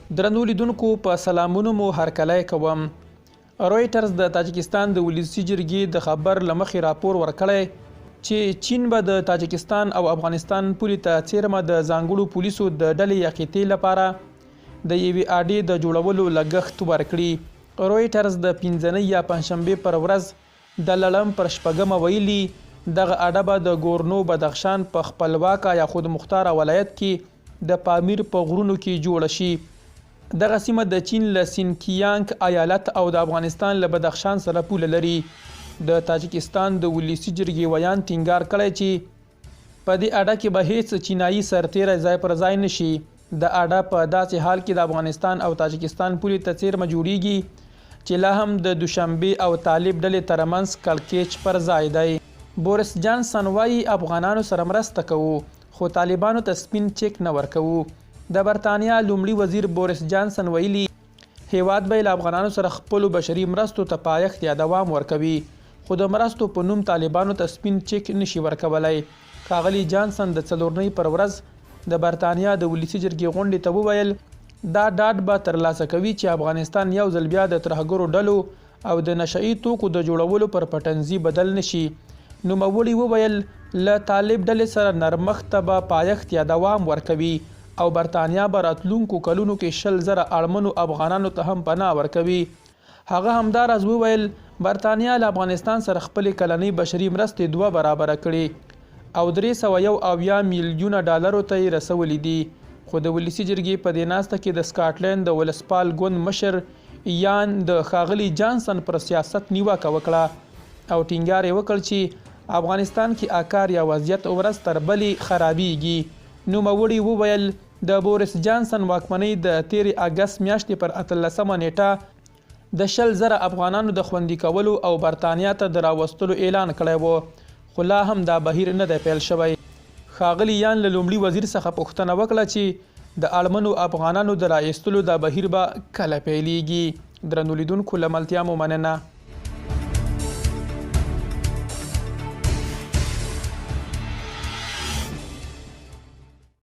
درنو لیدونکو په سلامونو مو هرکلی کوم. رویټرز د تاجکستان د ولسي جرګې د خبر له مخې راپور ورکړی چې چین به د تاجکستان او افغانستان پولې ته څیرمه د ځانګړو پولیسو د ډلې یا قطعې لپاره د یوې اډې د جوړولو لګښت ورکړي. رویټرز د پنځنۍ یا پنجشنبې پر ورځ د لړم پر شپږمه ویلي دغه اډه به د ګورنو بدخشان په خپلواکه یا خود مختاره ولایت کې د پامیر په غرونو کې جوړه شي. دغه سیمه د چین له سینکیانګ ایالت او د افغانستان له بدخشان سره پوله لري. د تاجکستان د ولسي جرګې ویان ټینګار کړی چې په دې اډه کې به هیڅ چینایي سرتیری ځای پر ځای نشي. د اډه په داسې حال کې د افغانستان او تاجکستان پولې ته څیرمه جوړیږي چې لا هم د دوشنبې او طالب ډلې ترمنځ کړکېچ پر ځای دی. بوریس جانسن وایي افغانانو سره مرسته کوو خو طالبانو ته سپین چک نه ورکوو. د برتانیا لومړي وزیر بوریس جانسن ویلي هیواد به له افغانانو سره خپلو بشري مرستو ته پایښت یا دوام ورکوي خو د مرستو په نوم طالبانو ته سپین چک نشي ورکولی. ښاغلي جانسن د څلورنۍ پر ورځ د برتانیا د ولسي جرګې غونډې ته وویل دا ډاډ به ترلاسه کوي چې افغانستان یو ځل بیا د ترهګرو ډلو او د نشهیي توکو د جوړولو پر پټنځي بدل نشي. نوموړي وویل له طالب ډلې سره نرمښت ته به پایښت یا دوام ورکوي او برتانیا به راتلونکو کلونو کې 100,000 اړمنو افغانانو ته هم پناه ورکوي. هغه همداراز وویل برتانیا له افغانستان سره خپلې کلنۍ بشري مرستې 2 برابره کړي او 371 میلیونه ډالرو ته یې رسولي دي. خو د ولسي جرګې په دې ناسته کې د سکاټلند د ولسپال ګوند مشر یان د ښاغلي جانسن پر سیاست نیوکه وکړه او ټینګار یې وکړ چې افغانستان کې اکار یا وضعیت ورځ تر بلې خرابیږي. نوموړي وویل د بوریس جانسن واکمنۍ د 13 اګست میاشتې پر 18 نیټه د 100,000 افغانانو د خوندي کولو او برتانیا ته د راوستلو اعلان کړی و خو لا هم دا بهیر نه دی پیل شوی. ښاغلي یان له لومړي وزیر څخه پوښتنه وکړه چې د اړمنو افغانانو د رایستلو دا بهیر به کله پیلیږي. درنو لیدونکو له ملتیا مو مننه.